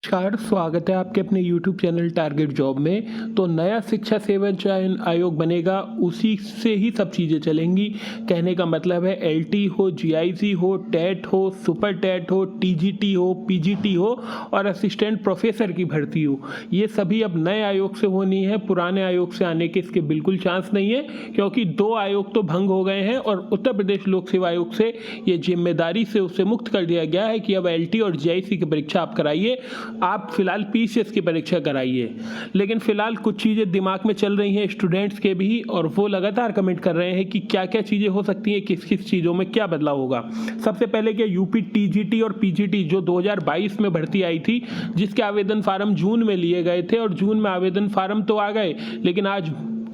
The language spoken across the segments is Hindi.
नमस्कार, स्वागत है आपके अपने YouTube चैनल टारगेट जॉब में। तो नया शिक्षा सेवा चयन आयोग बनेगा, उसी से ही सब चीज़ें चलेंगी। कहने का मतलब है LT हो, GIC हो, टेट हो, सुपर टेट हो, TGT हो, PGT हो और असिस्टेंट प्रोफेसर की भर्ती हो, ये सभी अब नए आयोग से होनी है। पुराने आयोग से आने के इसके बिल्कुल चांस नहीं है, क्योंकि 2 आयोग तो भंग हो गए हैं और उत्तर प्रदेश लोक सेवा आयोग से ये जिम्मेदारी से उसे मुक्त कर दिया गया है कि अब LT और GIC की परीक्षा आप कराइए, आप फिलहाल PCS की परीक्षा कराइए। लेकिन फिलहाल कुछ चीज़ें दिमाग में चल रही हैं स्टूडेंट्स के भी, और वो लगातार कमेंट कर रहे हैं कि क्या क्या चीज़ें हो सकती हैं, किस किस चीज़ों में क्या बदलाव होगा। सबसे पहले क्या UP TGT और PGT जो 2022 में भर्ती आई थी, जिसके आवेदन फार्म जून में लिए गए थे और जून में आवेदन फार्म तो आ गए, लेकिन आज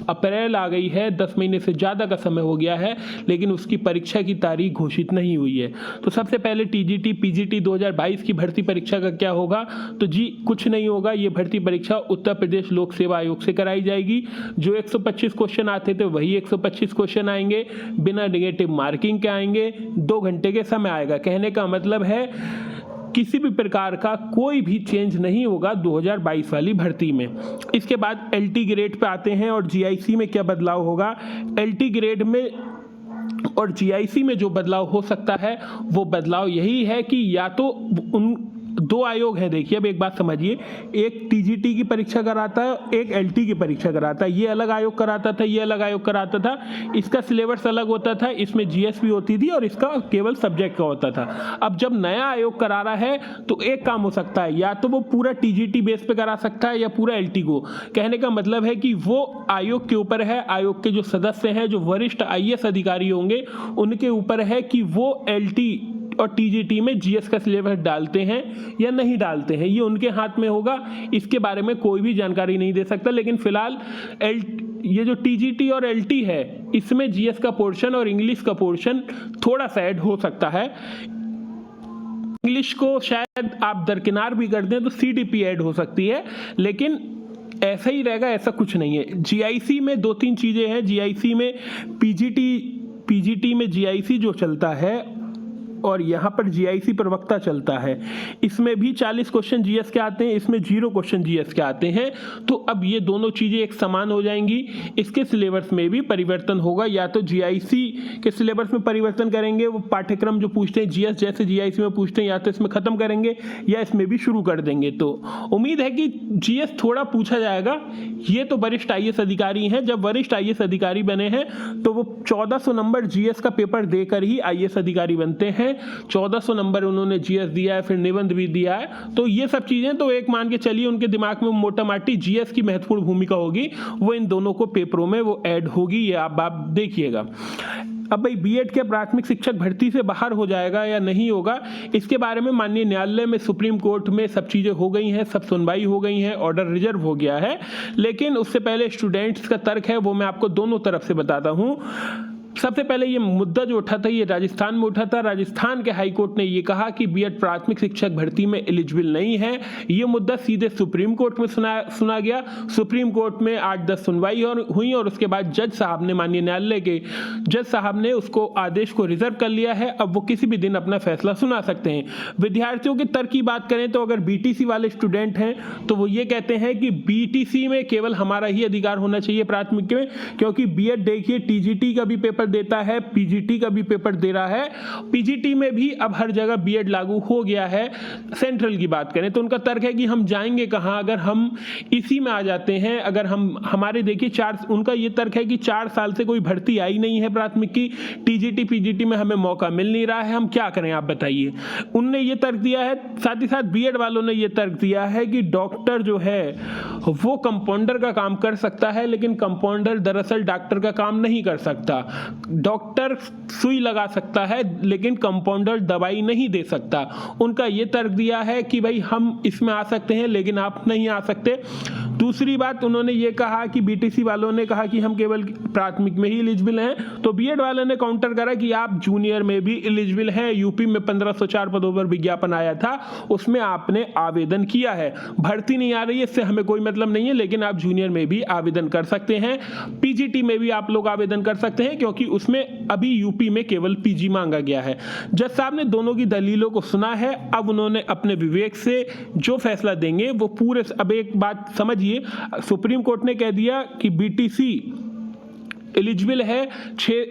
अप्रैल आ गई है, 10 महीने से ज़्यादा का समय हो गया है, लेकिन उसकी परीक्षा की तारीख घोषित नहीं हुई है। तो सबसे पहले TGT PGT 2022 की भर्ती परीक्षा का क्या होगा, तो जी कुछ नहीं होगा। ये भर्ती परीक्षा उत्तर प्रदेश लोक सेवा आयोग से कराई जाएगी। जो 125 क्वेश्चन आते थे वही 125 क्वेश्चन आएंगे, बिना नेगेटिव मार्किंग के आएंगे, 2 घंटे के समय आएगा। कहने का मतलब है किसी भी प्रकार का कोई भी चेंज नहीं होगा 2022 वाली भर्ती में। इसके बाद LT ग्रेड पे आते हैं और GIC में क्या बदलाव होगा। LT ग्रेड में और GIC में जो बदलाव हो सकता है वो बदलाव यही है कि या तो उन 2 आयोग हैं, देखिए अब एक बात समझिए, एक TGT की परीक्षा कराता है, एक LT की परीक्षा कराता है। ये अलग आयोग कराता था, ये अलग आयोग कराता था, इसका सिलेबस अलग होता था, इसमें GS भी होती थी और इसका केवल सब्जेक्ट का होता था। अब जब नया आयोग करा रहा है तो एक काम हो सकता है, या तो वो पूरा TGT बेस पे करा सकता है या पूरा LT को। कहने का मतलब है कि वो आयोग के ऊपर है, आयोग के जो सदस्य हैं, जो वरिष्ठ IAS अधिकारी होंगे, उनके ऊपर है कि वो LT और TGT में GS का सिलेबस डालते हैं या नहीं डालते हैं, ये उनके हाथ में होगा। इसके बारे में कोई भी जानकारी नहीं दे सकता। लेकिन फिलहाल ये जो TGT और LT है, इसमें GS का पोर्शन और इंग्लिश का पोर्शन थोड़ा सा ऐड हो सकता है। इंग्लिश को शायद आप दरकिनार भी कर दें तो CTP ऐड हो सकती है, लेकिन ऐसा ही रहेगा, ऐसा कुछ नहीं है। GIC में 2-3 चीज़ें हैं। GIC में PGT में GIC जो चलता है और यहाँ पर GIC प्रवक्ता चलता है, इसमें भी 40 क्वेश्चन GS के आते हैं, इसमें 0 क्वेश्चन GS के आते हैं। तो अब ये दोनों चीज़ें एक समान हो जाएंगी। इसके सिलेबस में भी परिवर्तन होगा, या तो GIC के सिलेबस में परिवर्तन करेंगे, वो पाठ्यक्रम जो पूछते हैं GS जैसे GIC में पूछते हैं, या तो इसमें ख़त्म करेंगे या इसमें भी शुरू कर देंगे। तो उम्मीद है कि GS थोड़ा पूछा जाएगा। ये तो वरिष्ठ IAS अधिकारी हैं, जब वरिष्ठ IAS अधिकारी बने हैं तो वो 1400 नंबर GS का पेपर देकर ही IAS अधिकारी बनते हैं। 1400 नंबर उन्होंने GS दिया है, फिर निबंध भी दिया है। तो ये सब चीज़ें तो एक मान के चलिए उनके दिमाग में मोटा माटी GS की महत्वपूर्ण भूमिका होगी, वो इन दोनों को पेपरों में वो ऐड होगी, ये आप देखिएगा। अब भाई BEd के प्राथमिक शिक्षक भर्ती से बाहर हो जाएगा या नहीं होगा, इसके बारे में माननीय न्यायालय में, सुप्रीम कोर्ट में सब चीज़ें हो गई हैं, सब सुनवाई हो गई है, ऑर्डर रिजर्व हो गया है। लेकिन उससे पहले स्टूडेंट्स का तर्क है, वो मैं आपको दोनों तरफ से बताता हूँ। सबसे पहले ये मुद्दा जो उठा था, ये राजस्थान में उठा था। राजस्थान के हाई कोर्ट ने ये कहा कि BEd प्राथमिक शिक्षक भर्ती में एलिजिबल नहीं है। ये मुद्दा सीधे सुप्रीम कोर्ट में सुना गया। सुप्रीम कोर्ट में 8-10 सुनवाई हुई और उसके बाद जज साहब ने, माननीय न्यायालय के जज साहब ने उसको आदेश को रिजर्व कर लिया है। अब वो किसी भी दिन अपना फैसला सुना सकते हैं। विद्यार्थियों के तर्क की बात करें तो अगर BTC वाले स्टूडेंट हैं तो वो ये कहते हैं कि BTC में केवल हमारा ही अधिकार होना चाहिए प्राथमिक में, क्योंकि BEd देखिए TGT का भी पेपर देता है, PGT का भी पेपर दे रहा है। PGT में भी अब हर जगह BEd लागू हो गया है। सेंट्रल की बात करें तो उनका तर्क है कि हम जाएंगे कहां अगर हम इसी में आ जाते हैं। अगर हम हमारे देखिए उनका ये तर्क है कि 4 साल से कोई भर्ती आई नहीं है प्राथमिक की, TGT PGT में हमें मौका मिल नहीं रहा है, हम क्या करें आप बताइए। उनने ये तर्क दिया है। साथ ही साथ BEd वालों ने ये तर्क दिया है कि डॉक्टर जो है वो कंपाउंडर का काम कर सकता है, लेकिन कंपाउंडर दरअसल डॉक्टर का काम नहीं कर सकता। डॉक्टर सुई लगा सकता है लेकिन कंपाउंडर दवाई नहीं दे सकता। उनका ये तर्क दिया है कि भाई हम इसमें आ सकते हैं लेकिन आप नहीं आ सकते। दूसरी बात उन्होंने ये कहा कि बीटीसी वालों ने कहा कि हम केवल प्राथमिक में ही एलिजिबल हैं, तो बीएड वालों ने काउंटर करा कि आप जूनियर में भी एलिजिबल हैं। यूपी में 1504 पदों पर विज्ञापन आया था, उसमें आपने आवेदन किया है, भर्ती नहीं आ रही है, इससे हमें कोई मतलब नहीं है, लेकिन आप जूनियर में भी आवेदन कर सकते हैं। पीजीटी में भी आप लोग आवेदन कर सकते हैं, क्योंकि उसमें अभी यूपी में केवल पीजी मांगा गया है। जज साहब ने दोनों की दलीलों को सुना है, अब उन्होंने अपने विवेक से जो फैसला देंगे वो पूरे। अब एक बात समझिए, सुप्रीम कोर्ट ने कह दिया कि बीटीसी एलिजिबल है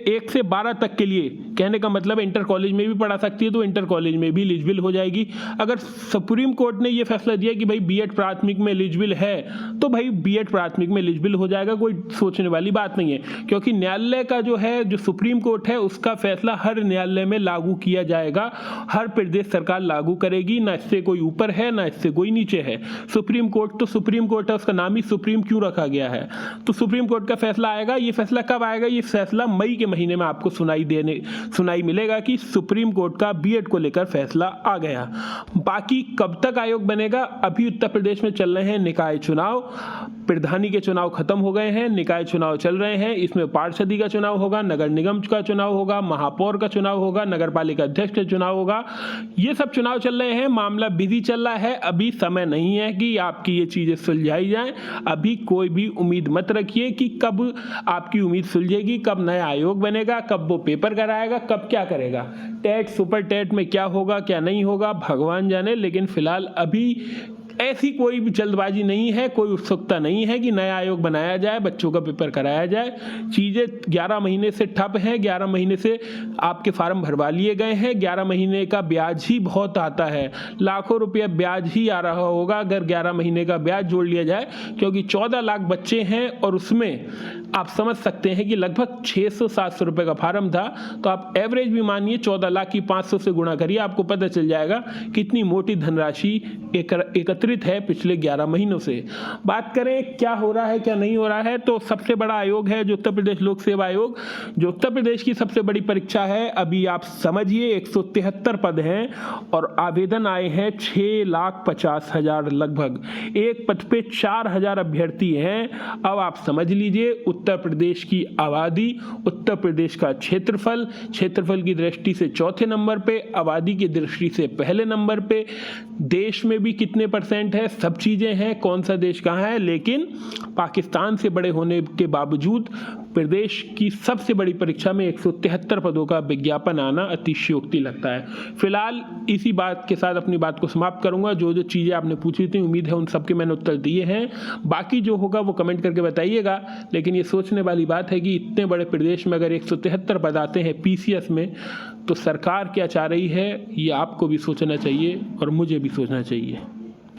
1 से 12 तक के लिए, कहने का मतलब इंटर कॉलेज में भी पढ़ा सकती है, तो इंटर कॉलेज में भी एलिजिबल हो जाएगी। अगर सुप्रीम कोर्ट ने ये फैसला दिया कि भाई बीएड प्राथमिक में एलिजिबल है, तो भाई बीएड प्राथमिक में एलिजिबल हो जाएगा, कोई सोचने वाली बात नहीं है, क्योंकि न्यायालय का जो है, जो सुप्रीम कोर्ट है, उसका फैसला हर न्यायालय में लागू किया जाएगा, हर प्रदेश सरकार लागू करेगी, ना इससे कोई ऊपर है ना इससे कोई नीचे है। सुप्रीम कोर्ट तो सुप्रीम कोर्ट है, उसका नाम ही सुप्रीम क्यों रखा गया है। तो सुप्रीम कोर्ट का फैसला आएगा, ये फैसला कब आएगा, ये फैसला मई के महीने में आपको सुनाई मिलेगा कि सुप्रीम कोर्ट का बीएड को लेकर फैसला आ गया। बाकी कब तक आयोग बनेगा, अभी उत्तर प्रदेश में चल रहे हैं निकाय चुनाव, प्रधानी के चुनाव खत्म हो गए हैं, निकाय चुनाव चल रहे हैं, इसमें पार्षदी का चुनाव होगा, नगर निगम का चुनाव होगा, महापौर का चुनाव होगा, नगर पालिका अध्यक्ष का चुनाव होगा, ये सब चुनाव चल रहे हैं, मामला बिजी चल रहा है। अभी समय नहीं है कि आपकी ये चीजें सुलझाई जाएं, अभी कोई भी उम्मीद मत रखिए कि कब आपकी उम्मीद सुलझेगी, कब नया आयोग बनेगा, कब वो पेपर कराएगा, कब क्या करेगा, टेट सुपर टेट में क्या होगा क्या नहीं होगा भगवान जाने। लेकिन फिलहाल अभी ऐसी कोई भी जल्दबाजी नहीं है, कोई उत्सुकता नहीं है कि नया आयोग बनाया जाए, बच्चों का पेपर कराया जाए। चीज़ें 11 महीने से ठप हैं, 11 महीने से आपके फार्म भरवा लिए गए हैं, 11 महीने का ब्याज ही बहुत आता है, लाखों रुपया ब्याज ही आ रहा होगा अगर 11 महीने का ब्याज जोड़ लिया जाए, क्योंकि 14 लाख बच्चे हैं और उसमें आप समझ सकते हैं कि लगभग 600-700 रुपये का फार्म था, तो आप एवरेज भी मानिए 14 लाख की 500 से गुणा करिए, आपको पता चल जाएगा कितनी मोटी धनराशि एकत्रित है पिछले 11 महीनों से। बात करें क्या हो रहा है क्या नहीं हो रहा है, तो सबसे बड़ा आयोग है जो उत्तर प्रदेश लोक सेवा आयोग, जो उत्तर प्रदेश की सबसे बड़ी परीक्षा है। अभी आप समझिए 173 पद हैं और आवेदन आए हैं 6,50,000 लगभग, एक पद पे 4,000 अभ्यर्थी हैं। अब आप समझ लीजिए उत्तर प्रदेश की आबादी, उत्तर प्रदेश का क्षेत्रफल की दृष्टि से चौथे नंबर पे, आबादी की दृष्टि से पहले नंबर पे, देश में भी कितने % है, सब चीजें हैं, कौन सा देश कहाँ है, लेकिन पाकिस्तान से बड़े होने के बावजूद प्रदेश की सबसे बड़ी परीक्षा में 173 पदों का विज्ञापन आना अतिशयोक्ति लगता है। फिलहाल इसी बात के साथ अपनी बात को समाप्त करूंगा। जो जो चीज़ें आपने पूछी थी उम्मीद है उन सब के मैंने उत्तर दिए हैं, बाकी जो होगा वो कमेंट करके बताइएगा। लेकिन ये सोचने वाली बात है कि इतने बड़े प्रदेश में अगर 173 पद आते हैं PCS में, तो सरकार क्या चाह रही है ये आपको भी सोचना चाहिए और मुझे भी सोचना चाहिए।